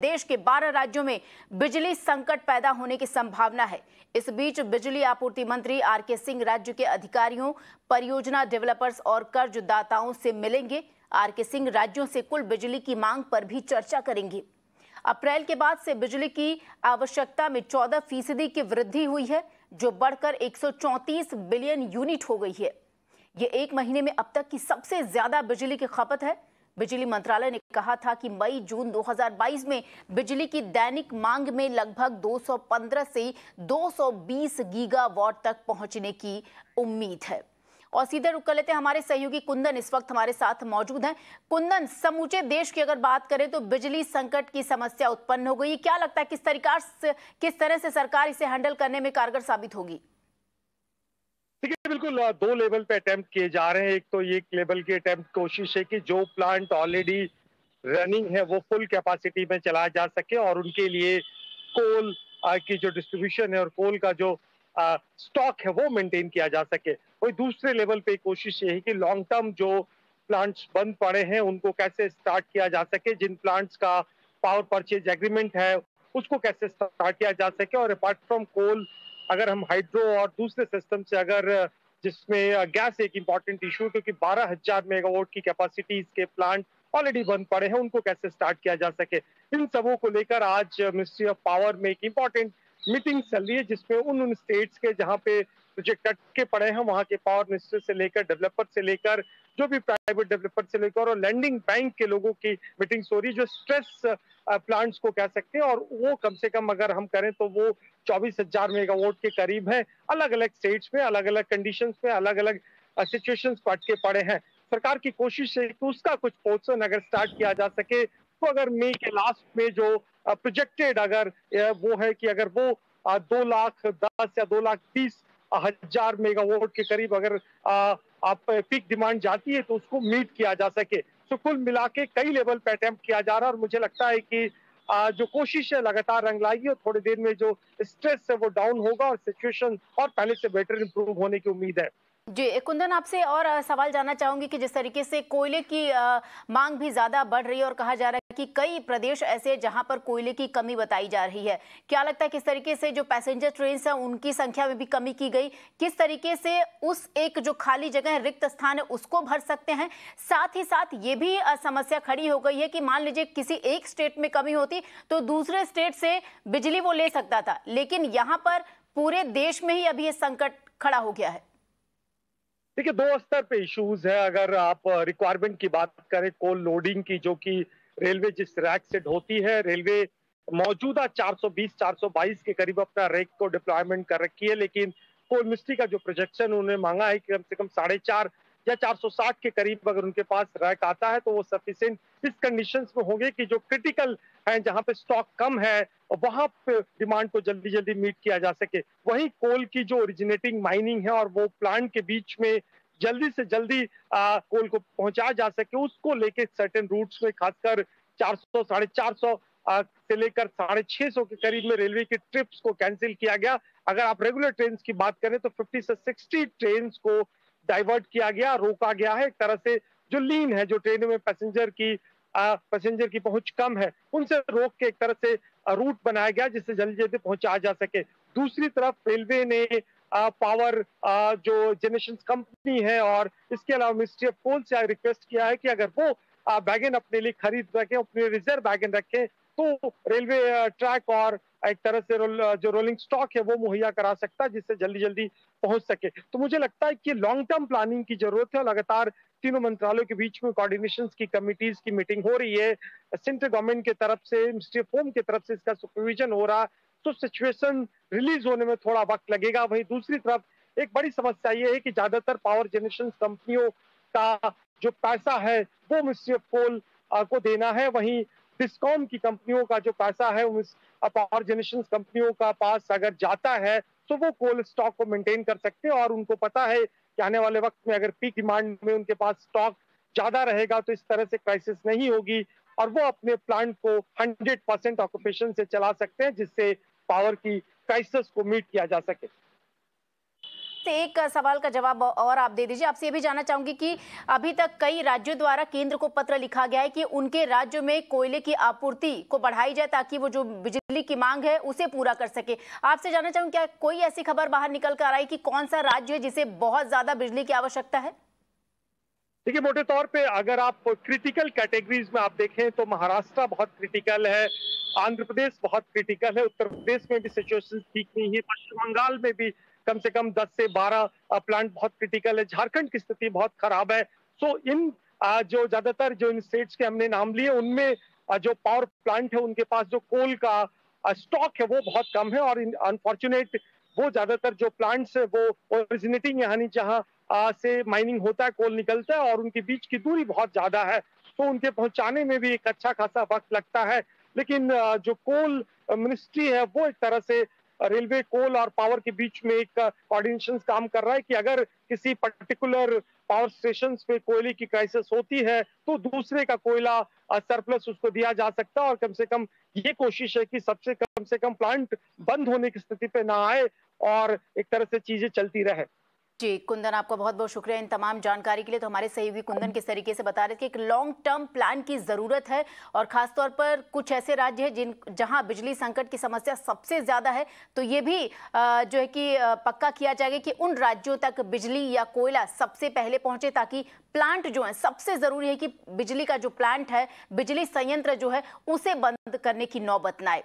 देश के 12 राज्यों में बिजली संकट पैदा होने की संभावना है। इस बीच बिजली आपूर्ति मंत्री आर.के. सिंह राज्य के अधिकारियों, परियोजना डेवलपर्स और कर्जदाताओं से मिलेंगे। आर.के. सिंह राज्यों से कुल बिजली की मांग पर भी चर्चा करेंगे। अप्रैल के बाद से बिजली की आवश्यकता में 14% की वृद्धि हुई है, जो बढ़कर 134 बिलियन यूनिट हो गई है। ये एक महीने में अब तक की सबसे ज्यादा बिजली की खपत है। बिजली मंत्रालय ने कहा था कि मई-जून 2022 में बिजली की दैनिक मांग में लगभग 215 से 220 गीगावाट तक पहुंचने की उम्मीद है। और सीधे रुक कर लेते हैं, हमारे सहयोगी कुंदन इस वक्त हमारे साथ मौजूद हैं। कुंदन, समूचे देश की अगर बात करें तो बिजली संकट की समस्या उत्पन्न हो गई। क्या लगता है किस तरह से सरकार इसे हैंडल करने में कारगर साबित होगी? देखिए, बिल्कुल दो लेवल पे अटेम्प्ट किए जा रहे हैं। एक तो एक लेवल की अटेम्प्ट कोशिश है कि जो प्लांट ऑलरेडी रनिंग है वो फुल कैपेसिटी में चलाया जा सके और उनके लिए कोल की जो डिस्ट्रीब्यूशन है और कोल का जो स्टॉक है वो मेंटेन किया जा सके। वही दूसरे लेवल पे कोशिश ये है कि लॉन्ग टर्म जो प्लांट्स बंद पड़े हैं उनको कैसे स्टार्ट किया जा सके, जिन प्लांट्स का पावर परचेज एग्रीमेंट है उसको कैसे स्टार्ट किया जा सके। और अपार्ट फ्रॉम कोल, अगर हम हाइड्रो और दूसरे सिस्टम से अगर जिसमें गैस एक इंपॉर्टेंट इशू, क्योंकि 12,000 मेगावाट की कैपेसिटीज के प्लांट ऑलरेडी बंद पड़े हैं, उनको कैसे स्टार्ट किया जा सके। इन सबों को लेकर आज मिनिस्ट्री ऑफ पावर में एक इंपॉर्टेंट मीटिंग चल रही है, जिसमें उन स्टेट्स के जहां पे प्रोजेक्ट अटके पड़े हैं वहां के पावर मिनिस्टर से लेकर डेवलपर से लेकर जो भी प्राइवेट डेवलपर से लेकर और लैंडिंग बैंक के लोगों की मीटिंग्स हो रही है, जो स्ट्रेस प्लांट्स को कह सकते हैं। और वो कम से कम अगर हम करें तो वो 24,000 मेगावाट के करीब है। अलग अलग स्टेट्स में अलग अलग कंडीशंस में अलग अलग सिचुएशंस को अटके पड़े हैं। सरकार की कोशिश है कि उसका कुछ पोर्शन अगर स्टार्ट किया जा सके, तो अगर मई के लास्ट में जो प्रोजेक्टेड अगर वो है कि अगर वो 2,10,000 या 2,30,000 मेगावाट के करीब अगर आप पीक डिमांड जाती है तो उसको मीट किया जा सके। तो कुल मिला के कई लेवल पे अटेम्प्ट किया जा रहा है और मुझे लगता है कि जो कोशिश है लगातार रंग लाएगी और थोड़ी देर में जो स्ट्रेस है वो डाउन होगा और सिचुएशन और पहले से बेटर इंप्रूव होने की उम्मीद है। जी कुंदन, आपसे और सवाल जानना चाहूंगी कि जिस तरीके से कोयले की मांग भी ज्यादा बढ़ रही है और कहा जा रहा है कि कई प्रदेश ऐसे हैं जहां पर कोयले की कमी बताई जा रही है, क्या लगता है किस तरीके से जो पैसेंजर ट्रेन है उनकी संख्या में भी कमी की गई, किस तरीके से उस एक जो खाली जगह है, रिक्त स्थान है, उसको भर सकते हैं? साथ ही साथ ये भी समस्या खड़ी हो गई है कि मान लीजिए किसी एक स्टेट में कमी होती तो दूसरे स्टेट से बिजली वो ले सकता था, लेकिन यहाँ पर पूरे देश में ही अभी ये संकट खड़ा हो गया है। देखिए, दो स्तर पे इश्यूज है। अगर आप रिक्वायरमेंट की बात करें कोल लोडिंग की, जो कि रेलवे जिस रैक से ढोती है, रेलवे मौजूदा 420-422 के करीब अपना रैक को डिप्लॉयमेंट कर रखी है, लेकिन कोल मिनिस्ट्री का जो प्रोजेक्शन उन्होंने मांगा है कि कम से कम 4.5 या 460 के करीब अगर उनके पास रैक आता है तो वो सफिशिएंट इस कंडीशंस में होंगे कि जो क्रिटिकल है, जहां पे स्टॉक कम है, वहां पे डिमांड को जल्दी जल्दी मीट किया जा सके। वहीं कोल की जो ओरिजिनेटिंग माइनिंग है और वो प्लांट के बीच में जल्दी से जल्दी कोल को पहुंचाया जा सके, उसको लेके सर्टेन रूट्स में खासकर 400 450 से लेकर 650 के करीब में रेलवे की ट्रिप्स को कैंसिल किया गया। अगर आप रेगुलर ट्रेन की बात करें तो 50 से 60 ट्रेन को डाइवर्ट किया गया, रोका गया है। एक तरह से जो लीन है, जो ट्रेनों में पैसेंजर की पहुंच कम है, उनसे रोक के एक तरह से रूट बनाया गया जिससे जल्दी जल्दी पहुंचाया जा सके। दूसरी तरफ रेलवे ने पावर जो जनरेशन कंपनी है और इसके अलावा मिनिस्ट्री ऑफ कोल से रिक्वेस्ट किया है कि अगर वो वैगन अपने लिए खरीद रखें, अपने रिजर्व वैगन रखें, तो रेलवे ट्रैक और एक तरह से जो रोलिंग स्टॉक है वो मुहैया करा सकता है, जिससे जल्दी जल्दी पहुंच सके। तो मुझे लगता है कि लॉन्ग टर्म प्लानिंग की जरूरत है और लगातार तीनों मंत्रालयों के बीच में कोऑर्डिनेशन की कमिटीज की मीटिंग हो रही है। सेंट्रल गवर्नमेंट की तरफ से, मिनिस्ट्री ऑफ होम की तरफ से इसका सुपरविजन हो रहा है, तो सिचुएशन रिलीज होने में थोड़ा वक्त लगेगा। वहीं दूसरी तरफ एक बड़ी समस्या ये है कि ज्यादातर पावर जनरेशन कंपनियों का जो पैसा है वो मिनिस्ट्री ऑफ कोल को देना है। वहीं डिस्कॉम की कंपनियों का जो पैसा है पावर जनरेशन कंपनियों का पास अगर जाता है तो वो कोल स्टॉक को मेंटेन कर सकते हैं और उनको पता है कि आने वाले वक्त में अगर पीक डिमांड में उनके पास स्टॉक ज्यादा रहेगा तो इस तरह से क्राइसिस नहीं होगी और वो अपने प्लांट को 100% ऑक्यूपेशन से चला सकते हैं, जिससे पावर की क्राइसिस को मीट किया जा सके। एक सवाल का जवाब और आप दे दीजिए। आपसे ये भी जानना चाहूंगी कि अभी तक कई राज्यों द्वारा केंद्र को पत्र लिखा गया है कि उनके राज्यों में कोयले की आपूर्ति को बढ़ाई जाए ताकि वो जो बिजली की मांग है उसे पूरा कर सके। आपसे जानना चाहूंगी, क्या कोई ऐसी खबर बाहर निकल कर आई कि कौन सा राज्य है जिसे बहुत ज्यादा बिजली की आवश्यकता है? देखिए, मोटे तौर पे अगर आप क्रिटिकल कैटेगरीज में आप देखें तो महाराष्ट्र बहुत क्रिटिकल है, आंध्र प्रदेश बहुत क्रिटिकल है, उत्तर प्रदेश में भी सिचुएशन ठीक नहीं है, पश्चिम बंगाल में भी कम से कम 10 से 12 प्लांट बहुत क्रिटिकल है, झारखंड की स्थिति बहुत खराब है। सो इन जो ज्यादातर जो इन स्टेट्स के हमने नाम लिए उनमें जो पावर प्लांट है उनके पास जो कोल का स्टॉक है वो बहुत कम है, और अनफॉर्चुनेट वो ज्यादातर जो प्लांट्स है वो ओरिजिनेटिंग यानी जहां से माइनिंग होता है, कोल निकलता है और उनके बीच की दूरी बहुत ज्यादा है, तो उनके पहुंचाने में भी एक अच्छा खासा वक्त लगता है। लेकिन जो कोल मिनिस्ट्री है वो एक तरह से रेलवे, कोल और पावर के बीच में एक कोऑर्डिनेशन काम कर रहा है कि अगर किसी पर्टिकुलर पावर स्टेशन पे कोयले की क्राइसिस होती है तो दूसरे का कोयला सरप्लस उसको दिया जा सकता है, और कम से कम ये कोशिश है कि सबसे कम से कम प्लांट बंद होने की स्थिति पे ना आए और एक तरह से चीजें चलती रहे। जी कुंदन, आपका बहुत बहुत शुक्रिया इन तमाम जानकारी के लिए। तो हमारे सहयोगी कुंदन किस तरीके से बता रहे थे कि एक लॉन्ग टर्म प्लान की जरूरत है, और खासतौर पर कुछ ऐसे राज्य हैं जहां बिजली संकट की समस्या सबसे ज्यादा है, तो ये भी जो है कि पक्का किया जाएगा कि उन राज्यों तक बिजली या कोयला सबसे पहले पहुंचे, ताकि प्लांट जो है, सबसे जरूरी है कि बिजली का जो प्लांट है, बिजली संयंत्र जो है उसे बंद करने की नौबत ना आए।